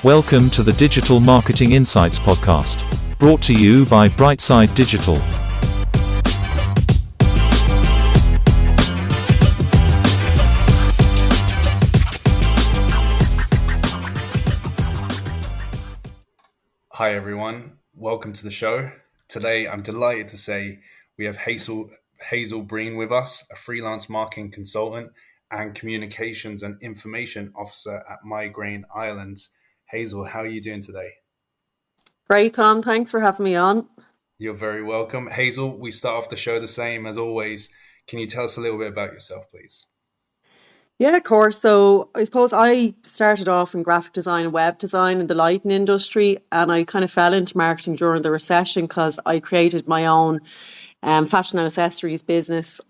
Welcome to the Digital Marketing Insights podcast, brought to you by Brightside Digital. Hi everyone, welcome to the show. Today I'm delighted to say we have Hazel Breen with us, a freelance marketing consultant and communications and information officer at Migraine Ireland. Hazel, how are you doing today? Great, Tom. Thanks for having me on. You're very welcome. Hazel, we start off the show the same as always. Can you tell us a little bit about yourself, please? Yeah, of course. So I suppose I started off in graphic design and web design in the lighting industry, and I kind of fell into marketing during the recession because I created my own fashion and accessories business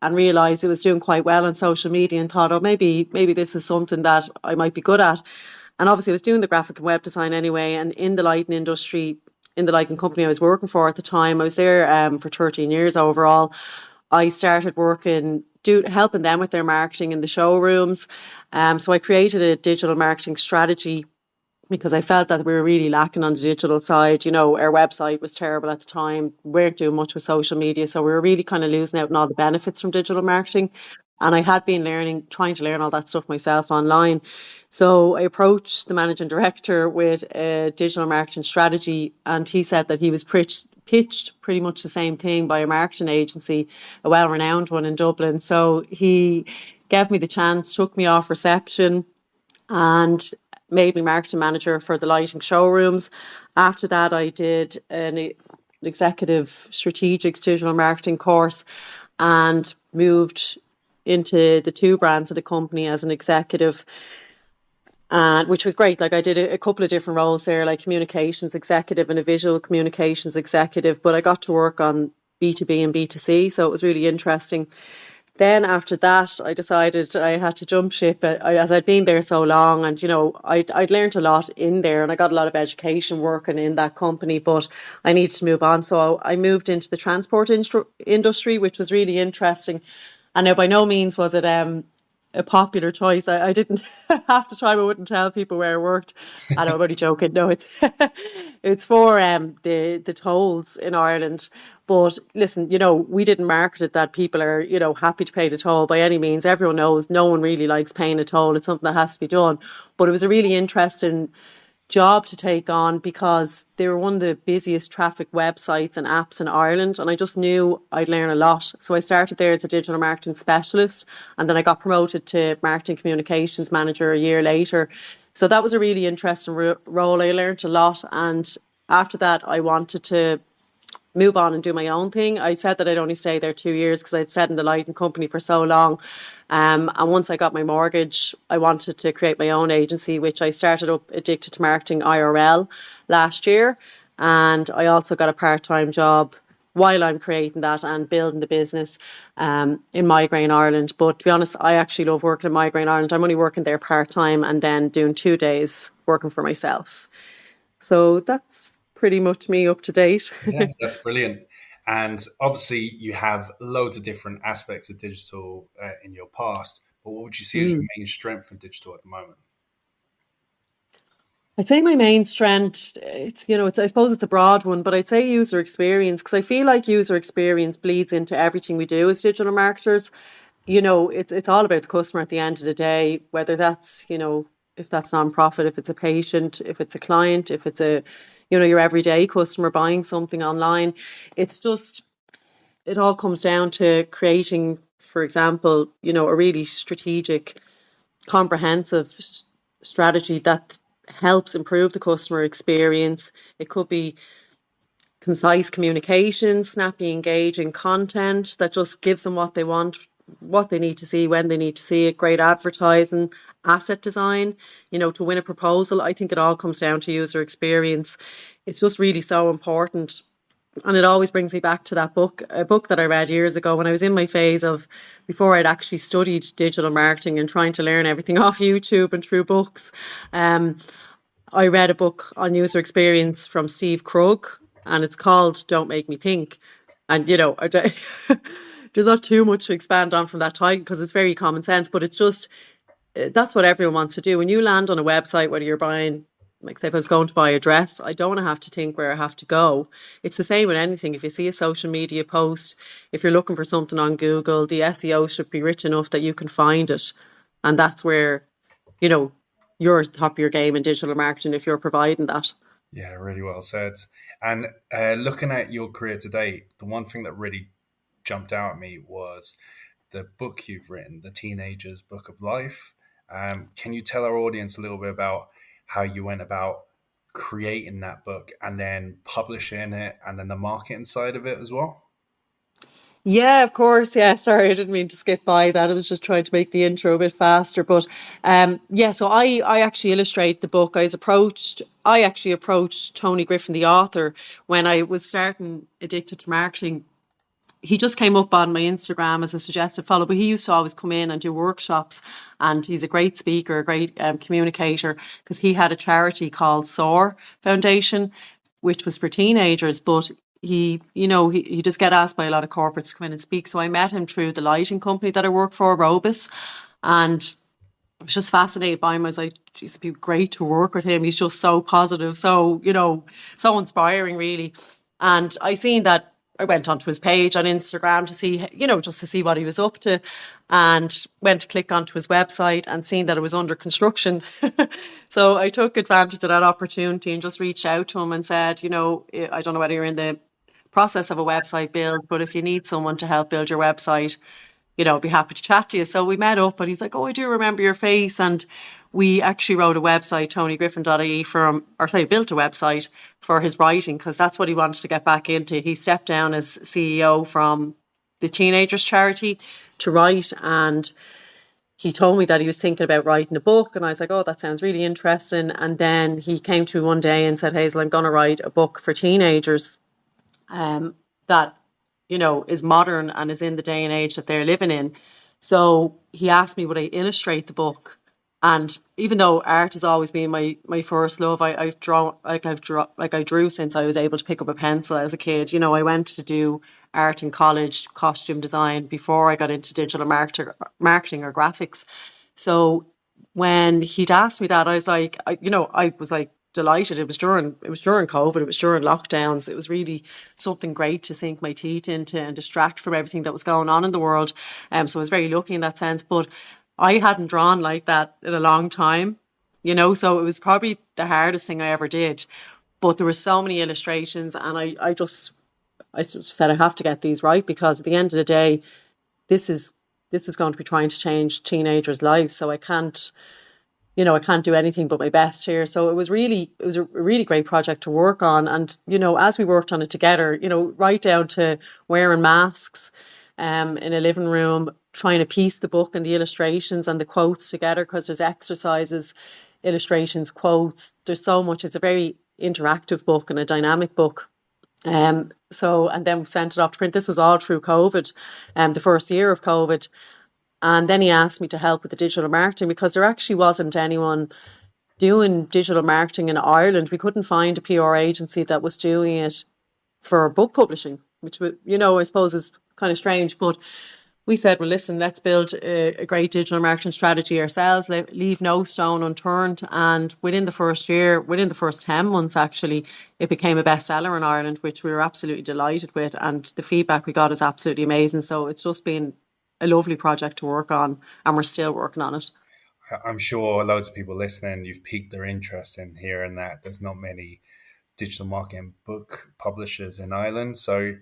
and realised it was doing quite well on social media and thought, oh, maybe this is something that I might be good at. And obviously I was doing the graphic and web design anyway, and in the lighting industry, in the lighting company I was working for at the time, I was there for 13 years overall. I started working, helping them with their marketing in the showrooms. So I created a digital marketing strategy because I felt that we were really lacking on the digital side. You know, our website was terrible at the time. We weren't doing much with social media. So we were really kind of losing out on all the benefits from digital marketing. And I had been trying to learn all that stuff myself online. So I approached the managing director with a digital marketing strategy, and he said that he was pitched pretty much the same thing by a marketing agency, a well-renowned one in Dublin. So he gave me the chance, took me off reception, and made me marketing manager for the lighting showrooms. After that, I did an executive strategic digital marketing course and moved into the two brands of the company as an executive, which was great. Like I did a couple of different roles there, like communications executive and a visual communications executive, but I got to work on B2B and B2C, so it was really interesting. Then after that, I decided I had to jump ship as I'd been there so long, and you know, I'd learned a lot in there, and I got a lot of education working in that company, but I needed to move on. So I moved into the transport industry, which was really interesting. And now by no means was it a popular choice. I didn't half the time I wouldn't tell people where I worked. I know, I'm only joking. No, it's for the tolls in Ireland. But listen, you know, we didn't market it that people are, you know, happy to pay the toll by any means. Everyone knows no one really likes paying a toll. It's something that has to be done. But it was a really interesting job to take on because they were one of the busiest traffic websites and apps in Ireland, and I just knew I'd learn a lot. So I started there as a digital marketing specialist, and then I got promoted to marketing communications manager a year later. So that was a really interesting role. I learned a lot, and after that I wanted to move on and do my own thing. I said that I'd only stay there 2 years because I'd sat in the lighting company for so long. And once I got my mortgage, I wanted to create my own agency, which I started up Addicted to Marketing IRL last year. And I also got a part-time job while I'm creating that and building the business in Migraine Ireland. But to be honest, I actually love working in Migraine Ireland. I'm only working there part-time and then doing 2 days working for myself. So that's pretty much me up to date. Yeah, that's brilliant. And obviously you have loads of different aspects of digital in your past, but what would you see as your main strength in digital at the moment? I'd say my main strength, I suppose it's a broad one, but I'd say user experience, because I feel like user experience bleeds into everything we do as digital marketers. You know, it's all about the customer at the end of the day, whether that's, you know, if that's non-profit, if it's a patient, if it's a client, if it's your everyday customer buying something online. It's just, it all comes down to creating, for example, you know, a really strategic, comprehensive strategy that helps improve the customer experience. It could be concise communication, snappy, engaging content that just gives them what they want, what they need to see, when they need to see it, great advertising, asset design, you know, to win a proposal. I think it all comes down to user experience. It's just really so important. And it always brings me back to a book that I read years ago when I was in my phase of before I'd actually studied digital marketing and trying to learn everything off YouTube and through books. I read a book on user experience from Steve Krug, and it's called Don't Make Me Think. And, you know, there's not too much to expand on from that title because it's very common sense, but it's just, that's what everyone wants to do. When you land on a website, whether you're buying like say if I was going to buy a dress, I don't want to have to think where I have to go. It's the same with anything. If you see a social media post, if you're looking for something on Google, the SEO should be rich enough that you can find it. And that's where, you know, you're at the top of your game in digital marketing if you're providing that. Yeah, really well said. And looking at your career today, the one thing that really jumped out at me was the book you've written, The Teenager's Book of Life. Can you tell our audience a little bit about how you went about creating that book and then publishing it and then the marketing side of it as well? Yeah, of course. Yeah, sorry, I didn't mean to skip by that. I was just trying to make the intro a bit faster. But yeah, so I actually illustrated the book. I actually approached Tony Griffin, the author, when I was starting Addicted to Marketing. He just came up on my Instagram as a suggested follow, but he used to always come in and do workshops. And he's a great speaker, a great communicator, because he had a charity called SOAR Foundation, which was for teenagers. But he just get asked by a lot of corporates to come in and speak. So I met him through the lighting company that I work for, Robus, and I was just fascinated by him. I was like, geez, it'd be great to work with him. He's just so positive, so, so inspiring, really. And I seen that I went onto his page on Instagram to see, just to see what he was up to, and went to click onto his website and seen that it was under construction. So I took advantage of that opportunity and just reached out to him and said, I don't know whether you're in the process of a website build, but if you need someone to help build your website, I'd be happy to chat to you. So we met up and he's like, oh, I do remember your face. And we actually wrote a website, tonygriffin.ie, built a website for his writing, because that's what he wanted to get back into. He stepped down as CEO from the Teenagers charity to write, and he told me that he was thinking about writing a book, and I was like, oh, that sounds really interesting. And then he came to me one day and said, Hazel, I'm going to write a book for teenagers that is modern and is in the day and age that they're living in. So he asked me would I illustrate the book. And even though art has always been my first love, I drew since I was able to pick up a pencil as a kid. I went to do art in college, costume design, before I got into digital marketing or graphics. So when he'd asked me that, I was like, I was like delighted. It was during COVID, it was during lockdowns. It was really something great to sink my teeth into and distract from everything that was going on in the world. So I was very lucky in that sense. But I hadn't drawn like that in a long time, so it was probably the hardest thing I ever did. But there were so many illustrations, and I said I have to get these right, because at the end of the day, this is going to be trying to change teenagers' lives. So I can't do anything but my best here. So it was a really great project to work on. And, as we worked on it together, right down to wearing masks in a living room, trying to piece the book and the illustrations and the quotes together, because there's exercises, illustrations, quotes. There's so much. It's a very interactive book and a dynamic book. And then we sent it off to print. This was all through COVID, the first year of COVID. And then he asked me to help with the digital marketing, because there actually wasn't anyone doing digital marketing in Ireland. We couldn't find a PR agency that was doing it for book publishing, which, I suppose is kind of strange. But we said, well, listen, let's build a great digital marketing strategy ourselves, leave no stone unturned. And within the first 10 months, actually, it became a bestseller in Ireland, which we were absolutely delighted with. And the feedback we got is absolutely amazing. So it's just been a lovely project to work on, and we're still working on it. I'm sure loads of people listening, you've piqued their interest in hearing that there's not many digital marketing book publishers in Ireland. So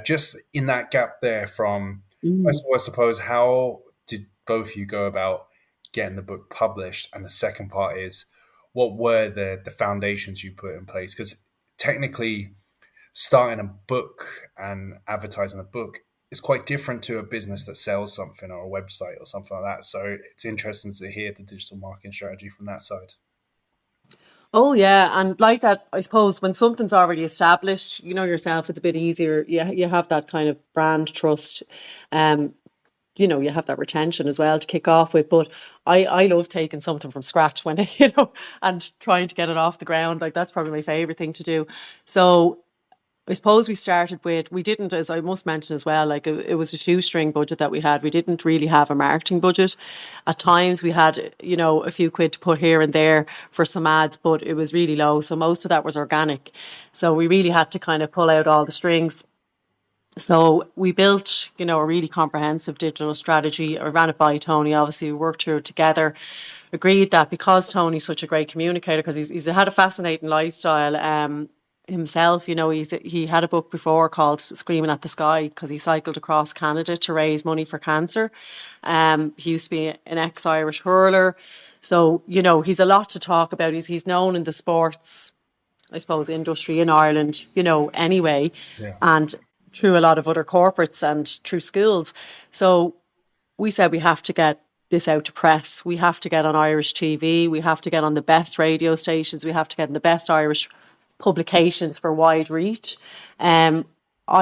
just in that gap there from, first of all, I suppose, how did both of you go about getting the book published? And the second part is, what were the foundations you put in place? Because technically, starting a book and advertising a book is quite different to a business that sells something or a website or something like that. So it's interesting to hear the digital marketing strategy from that side. Oh, yeah. And like that, I suppose when something's already established, yourself, it's a bit easier. You have that kind of brand trust. You have that retention as well to kick off with. But I love taking something from scratch when, and trying to get it off the ground. Like, that's probably my favorite thing to do. So I suppose we started with, we didn't, as I must mention as well, like it was a shoestring budget that we had. We didn't really have a marketing budget. At times we had, a few quid to put here and there for some ads, but it was really low. So most of that was organic. So we really had to kind of pull out all the strings. So we built, a really comprehensive digital strategy. I ran it by Tony. Obviously, we worked through it together. Agreed that because Tony's such a great communicator, because he's had a fascinating lifestyle himself. He had a book before called Screaming at the Sky because he cycled across Canada to raise money for cancer. He used to be an ex-Irish hurler. So, he's a lot to talk about. He's known in the sports, I suppose, industry in Ireland, anyway, Yeah. and through a lot of other corporates and through schools. So we said we have to get this out to press. We have to get on Irish TV. We have to get on the best radio stations. We have to get in the best Irish publications for wide reach. I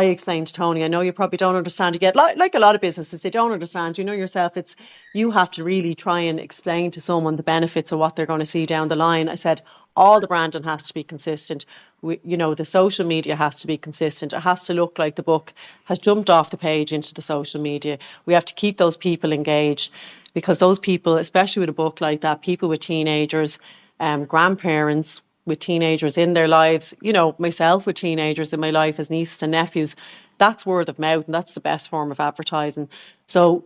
explained to Tony, I know you probably don't understand it yet. Like a lot of businesses, they don't understand. You know yourself, you have to really try and explain to someone the benefits of what they're going to see down the line. I said, all the branding has to be consistent. The social media has to be consistent. It has to look like the book has jumped off the page into the social media. We have to keep those people engaged because those people, especially with a book like that, people with teenagers, grandparents with teenagers in their lives, myself with teenagers in my life as nieces and nephews, that's word of mouth and that's the best form of advertising. So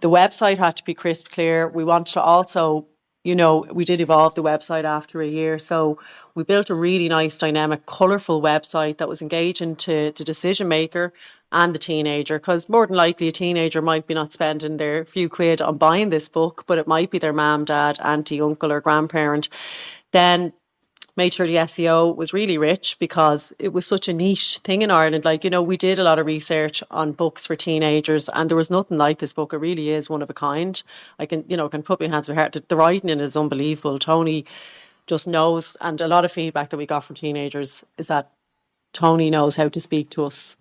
the website had to be crisp clear. We wanted to also, we did evolve the website after a year. So we built a really nice, dynamic, colourful website that was engaging to the decision maker and the teenager, because more than likely a teenager might be not spending their few quid on buying this book, but it might be their mum, dad, auntie, uncle or grandparent. Then made sure the SEO was really rich because it was such a niche thing in Ireland. We did a lot of research on books for teenagers and there was nothing like this book. It really is one of a kind. I can put my hands on my heart. The writing in it is unbelievable. Tony just knows, and a lot of feedback that we got from teenagers is that Tony knows how to speak to us.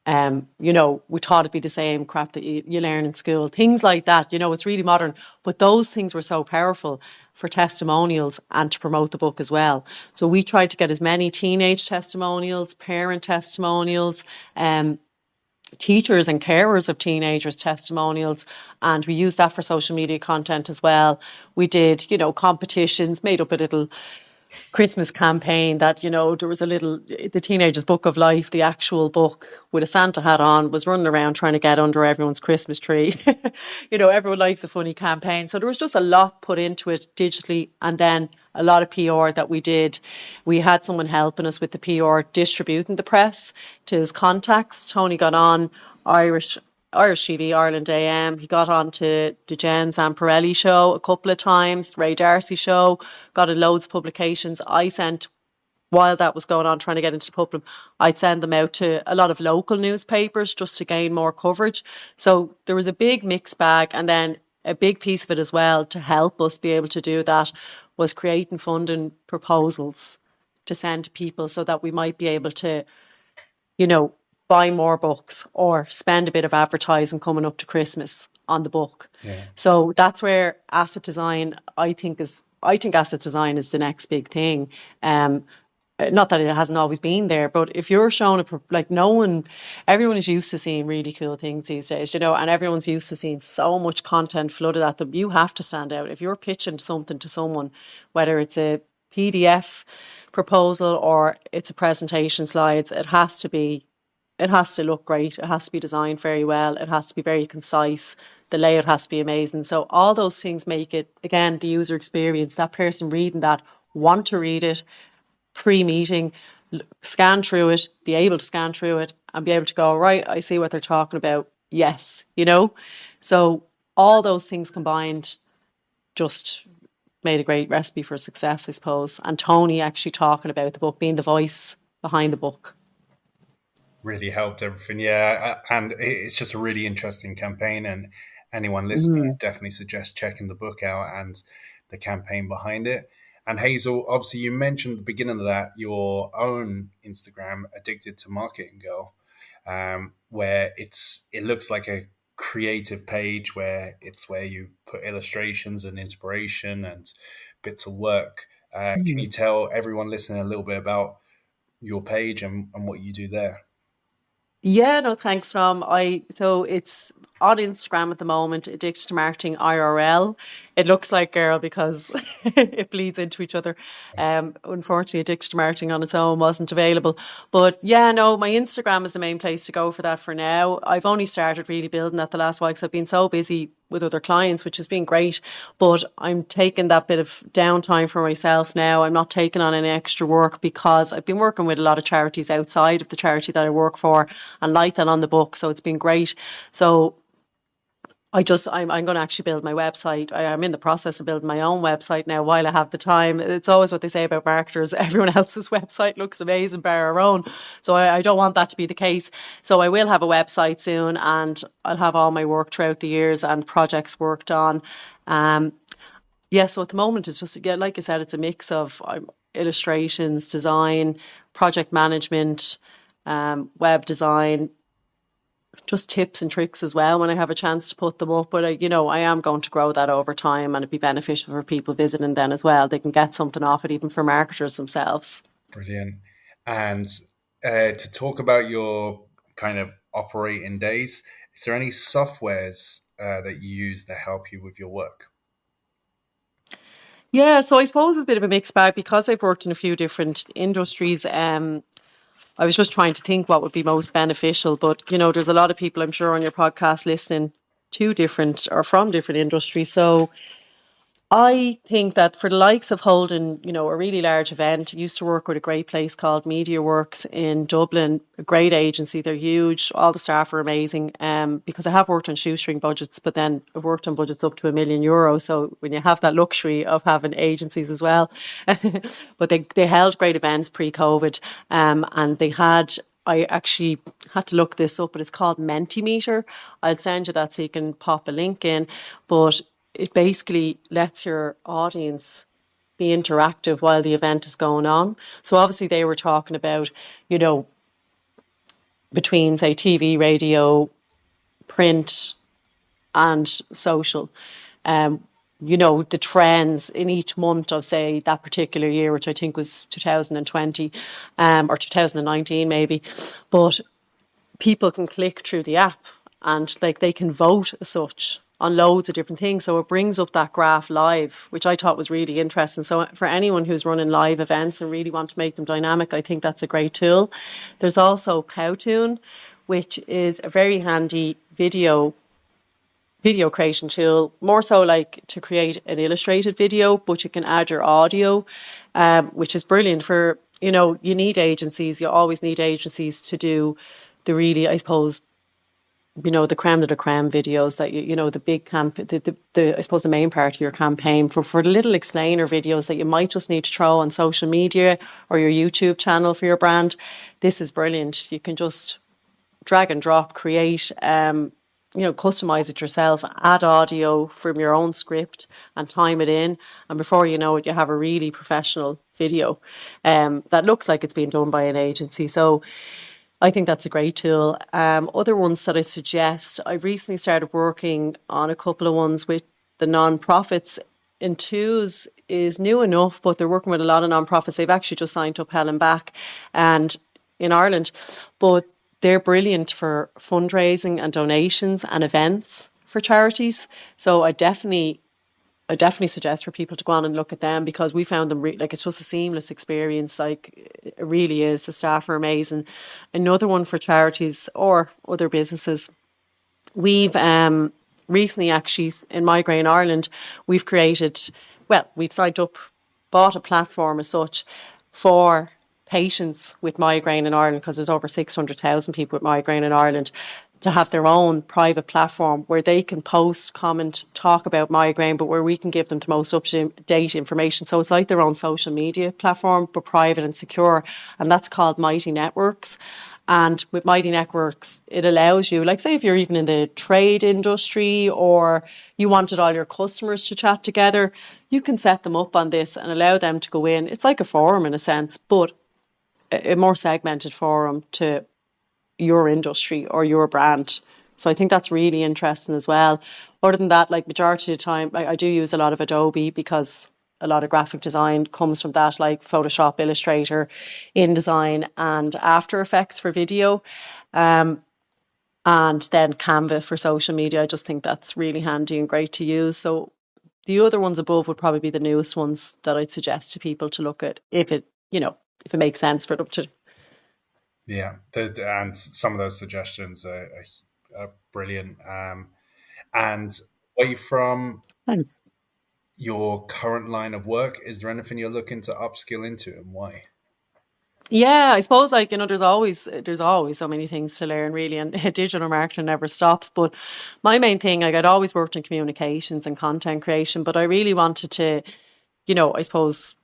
We thought it'd be the same crap that you learn in school, things like that. It's really modern, but those things were so powerful for testimonials and to promote the book as well. So we tried to get as many teenage testimonials, parent testimonials, teachers and carers of teenagers testimonials, and we used that for social media content as well. We did, competitions, made up a little Christmas campaign that, there was the Teenager's Book of Life, the actual book with a Santa hat on, was running around trying to get under everyone's Christmas tree. Everyone likes a funny campaign. So there was just a lot put into it digitally, and then a lot of PR that we did. We had someone helping us with the PR, distributing the press to his contacts. Tony got on Irish TV, Ireland AM. He got on to the Jen Zamparelli show a couple of times, Ray Darcy show, got in loads of publications. I sent, while that was going on, trying to get into the public, I'd send them out to a lot of local newspapers just to gain more coverage. So there was a big mixed bag. And then a big piece of it as well to help us be able to do that was creating funding proposals to send to people so that we might be able to, buy more books or spend a bit of advertising coming up to Christmas on the book. Yeah. So that's where asset design, I think asset design is the next big thing. Not that it hasn't always been there, but if you're showing everyone is used to seeing really cool things these days, and everyone's used to seeing so much content flooded at them. You have to stand out. If you're pitching something to someone, whether it's a PDF proposal or it's a presentation slides, it has to look great. It has to be designed very well. It has to be very concise. The layout has to be amazing. So all those things make it, again, the user experience, that person reading that, want to read it pre-meeting, scan through it, be able to scan through it and be able to go, right, I see what they're talking about. Yes, So all those things combined just made a great recipe for success, I suppose. And Tony actually talking about the book, being the voice behind the book. Really helped everything. Yeah. And it's just a really interesting campaign. And anyone listening, I definitely suggest checking the book out and the campaign behind it. And Hazel, obviously you mentioned at the beginning of that, your own Instagram, Addicted to Marketing Girl, where it looks like a creative page where you put illustrations and inspiration and bits of work. Can you tell everyone listening a little bit about your page and what you do there. Yeah, no, thanks, Tom. So it's on Instagram at the moment, Addicted to Marketing IRL. It looks like girl because it bleeds into each other. Unfortunately, Addicted to Marketing on its own wasn't available. But yeah, no, my Instagram is the main place to go for that for now. I've only started really building that the last while because I've been so busy with other clients, which has been great. But I'm taking that bit of downtime for myself now. I'm not taking on any extra work because I've been working with a lot of charities outside of the charity that I work for and like that on the book. So it's been great. So I'm going to actually build my website. I'm in the process of building my own website now while I have the time. It's always what they say about marketers. Everyone else's website looks amazing bar our own. So I don't want that to be the case. So I will have a website soon and I'll have all my work throughout the years and projects worked on. Yeah, so at the moment it's just, yeah, like I said, it's a mix of illustrations, design, project management, web design, just tips and tricks as well when I have a chance to put them up. But I am going to grow that over time, and it'd be beneficial for people visiting then as well. They can get something off it, even for marketers themselves. Brilliant. And to talk about your kind of operating days, is there any softwares that you use that help you with your work? Yeah, so I suppose it's a bit of a mixed bag because I've worked in a few different industries. I was just trying to think what would be most beneficial, but there's a lot of people I'm sure on your podcast listening to different or from different industries. So I think that for the likes of holding, a really large event, I used to work with a great place called MediaWorks in Dublin, a great agency. They're huge. All the staff are amazing. Because I have worked on shoestring budgets, but then I've worked on budgets up to €1 million. So when you have that luxury of having agencies as well, but they held great events pre-COVID, and they had. I actually had to look this up, but it's called Mentimeter. I'll send you that so you can pop a link in. But it basically lets your audience be interactive while the event is going on. So obviously they were talking about, between say TV, radio, print and social, the trends in each month of say that particular year, which I think was 2020, or 2019 maybe. But people can click through the app and like they can vote as such on loads of different things. So it brings up that graph live, which I thought was really interesting. So for anyone who's running live events and really want to make them dynamic, I think that's a great tool. There's also powtoon, which is a very handy video creation tool, more so like to create an illustrated video, but you can add your audio, which is brilliant for, you need agencies. You always need agencies to do the really, I suppose, the creme de la creme videos that the big I suppose the main part of your campaign for the little explainer videos that you might just need to throw on social media or your YouTube channel for your brand. This is brilliant. You can just drag and drop, create, customize it yourself, add audio from your own script and time it in. And before you know it, you have a really professional video that looks like it's been done by an agency. So I think that's a great tool. Other ones that I suggest, I've recently started working on a couple of ones with the non-profits. Enthuse is new enough, but they're working with a lot of non-profits. They've actually just signed up Helen Back and in Ireland, but they're brilliant for fundraising and donations and events for charities. So I definitely suggest for people to go on and look at them because we found them it's just a seamless experience. Like it really is. The staff are amazing. Another one for charities or other businesses. We've recently actually in Migraine Ireland, we've signed up, bought a platform as such for patients with migraine in Ireland because there's over 600,000 people with migraine in Ireland, to have their own private platform where they can post, comment, talk about migraine, but where we can give them the most up-to-date information. So it's like their own social media platform, but private and secure. And that's called Mighty Networks. And with Mighty Networks, it allows you, like say if you're even in the trade industry or you wanted all your customers to chat together, you can set them up on this and allow them to go in. It's like a forum in a sense, but a more segmented forum to your industry or your brand. So I think that's really interesting as well. Other than that, like majority of the time, I do use a lot of Adobe because a lot of graphic design comes from that, like Photoshop, Illustrator, InDesign, and After Effects for video. And then Canva for social media. I just think that's really handy and great to use. So the other ones above would probably be the newest ones that I'd suggest to people to look at if it, if it makes sense for them to. Yeah, and some of those suggestions are brilliant. And away from Thanks. your current line of work, is there anything you're looking to upskill into, and why? Yeah, I suppose like, there's always so many things to learn really, and digital marketing never stops. But my main thing, like I'd always worked in communications and content creation, but I really wanted to, I suppose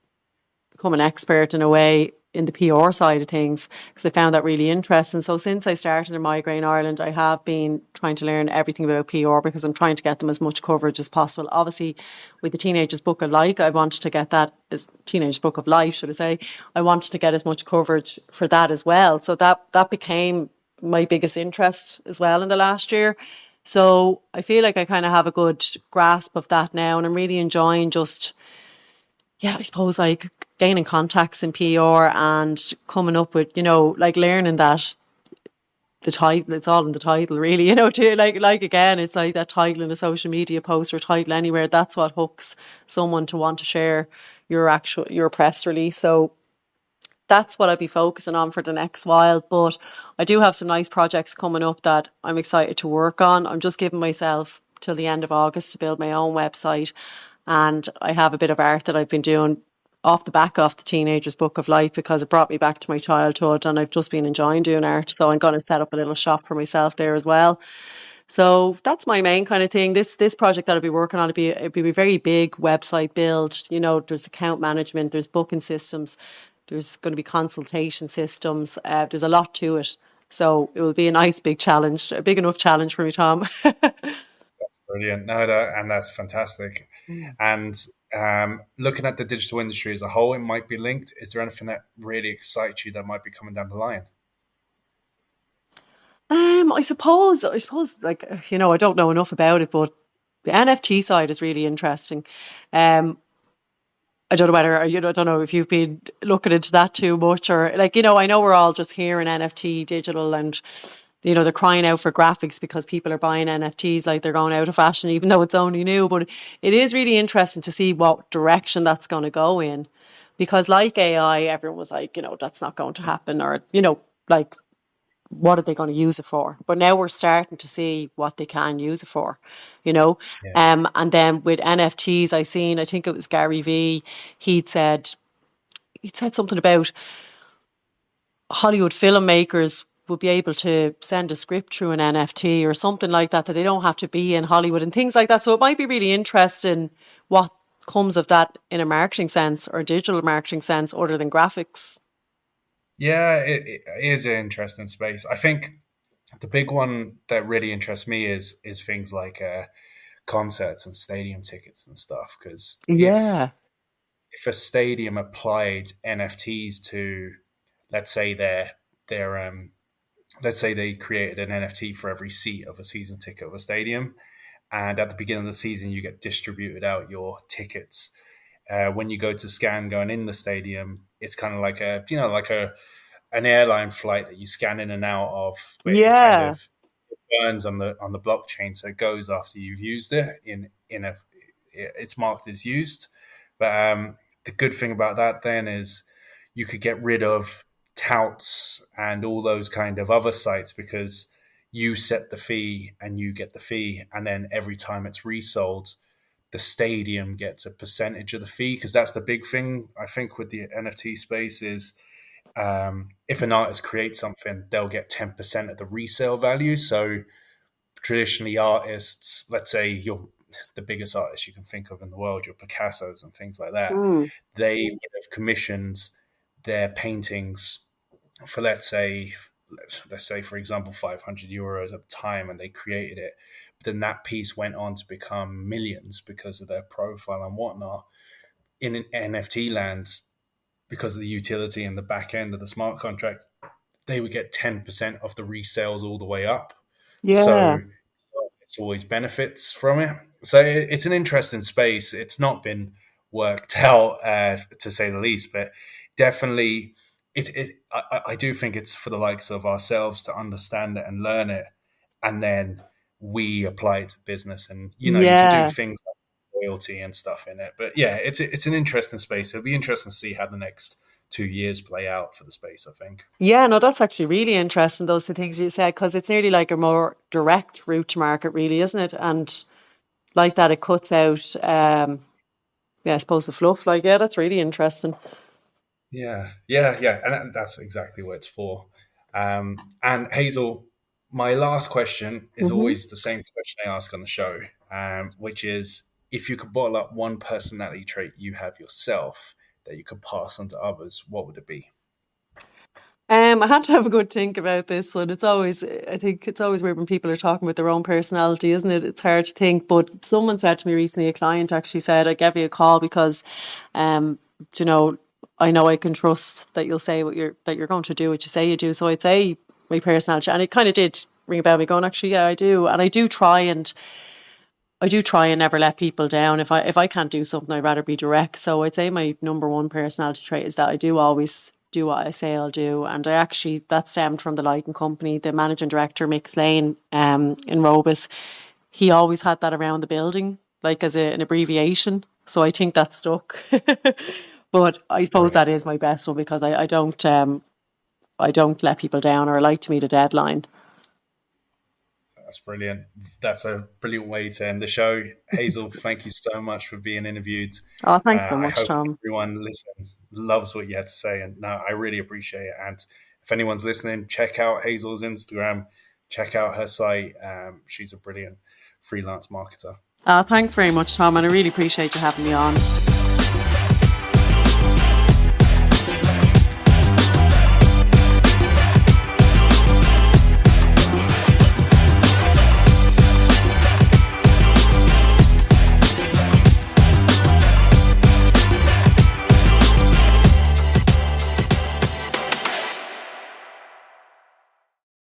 become an expert in a way in the PR side of things because I found that really interesting. So since I started in Migraine Ireland, I have been trying to learn everything about PR because I'm trying to get them as much coverage as possible. Obviously, with the Teenagers Book of Life, I wanted to get that as Teenage Book of Life, should I say? I wanted to get as much coverage for that as well. So that became my biggest interest as well in the last year. So I feel like I kind of have a good grasp of that now, and I'm really enjoying just, yeah, I suppose like gaining contacts in PR and coming up with, like learning that the title, it's all in the title really, too. Like again, it's like that title in a social media post or title anywhere. That's what hooks someone to want to share your press release. So that's what I'd be focusing on for the next while. But I do have some nice projects coming up that I'm excited to work on. I'm just giving myself till the end of August to build my own website. And I have a bit of art that I've been doing off the back of the Teenagers Book of Life because it brought me back to my childhood and I've just been enjoying doing art. So I'm going to set up a little shop for myself there as well. So that's my main kind of thing. This project that I'll be working on, it'd be a very big website build. There's account management, there's booking systems, there's going to be consultation systems. There's a lot to it. So it will be a nice big challenge, a big enough challenge for me, Tom. Brilliant. No, and that's fantastic. And looking at the digital industry as a whole, it might be linked. Is there anything that really excites you that might be coming down the line? I suppose, like, I don't know enough about it, but the NFT side is really interesting. Um, I don't know whether, I don't know if you've been looking into that too much or like, I know we're all just hearing NFT digital and, they're crying out for graphics because people are buying NFTs like they're going out of fashion, even though it's only new. But it is really interesting to see what direction that's going to go in. Because like AI, everyone was like, that's not going to happen or, like, what are they going to use it for? But now we're starting to see what they can use it for, you know. Yeah. And then with NFTs, I think it was Gary V. He'd said something about Hollywood filmmakers would be able to send a script through an NFT or something like that they don't have to be in Hollywood and things like that. So it might be really interesting what comes of that in a marketing sense or digital marketing sense other than graphics. Yeah, it is an interesting space. I think the big one that really interests me is things like concerts and stadium tickets and stuff. Because Yeah. if a stadium applied NFTs to, let's say let's say they created an NFT for every seat of a season ticket of a stadium, and at the beginning of the season you get distributed out your tickets. When you go to scan going in the stadium, it's kind of like an airline flight that you scan in and out of, but it kind Yeah. of burns on the blockchain, so it goes after you've used it it's marked as used. But the good thing about that then is you could get rid of touts and all those kind of other sites because you set the fee and you get the fee, and then every time it's resold, the stadium gets a percentage of the fee. Because that's the big thing I think with the NFT space is if an artist creates something, they'll get 10% of the resale value. So traditionally, artists, let's say you're the biggest artist you can think of in the world, your Picassos and things like that, Mm. they would have commissioned their paintings for let's say for example €500 at the time, and they created it. But then that piece went on to become millions because of their profile and whatnot. In an NFT land, because of the utility and the back end of the smart contract, they would get 10% of the resales all the way up. Yeah. So it's always benefits from it. So it's an interesting space. It's not been worked out, to say the least. But definitely, I do think it's for the likes of ourselves to understand it and learn it, and then we apply it to business. And you can do Yeah. things like loyalty and stuff in it. But yeah, it's an interesting space. It'll be interesting to see how the next 2 years play out for the space, I think. Yeah, no, that's actually really interesting, those two things you said, because it's nearly like a more direct route to market, really, isn't it? And like that, it cuts out, yeah, I suppose the fluff. Like, yeah, that's really interesting. Yeah, and that's exactly what it's for. And Hazel, my last question is Hmm. always the same question I ask on the show, which is, if you could bottle up one personality trait you have yourself that you could pass on to others, what would it be? I had to have a good think about this one. It's always, I think it's always weird when people are talking about their own personality, isn't it? It's hard to think. But someone said to me recently, a client actually said, I gave you a call because, um, you know I can trust that you'll say that you're going to do what you say you do. So I'd say my personality, and it kind of did ring about me going, actually, yeah, I do. And I do try and never let people down. If I can't do something, I'd rather be direct. So I'd say my number one personality trait is that I do always do what I say I'll do. And I actually, that stemmed from the lighting company. The managing director, Mick Lane, in Robus, he always had that around the building, like as an abbreviation. So I think that stuck. But I suppose Brilliant. that is my best one because I don't let people down, or I like to meet a deadline. That's brilliant. That's a brilliant way to end the show. Hazel, thank you so much for being interviewed. Oh, thanks so I much, hope Tom. everyone listening loves what you had to say. And no, I really appreciate it. And if anyone's listening, check out Hazel's Instagram, check out her site. She's a brilliant freelance marketer. Thanks very much, Tom, and I really appreciate you having me on.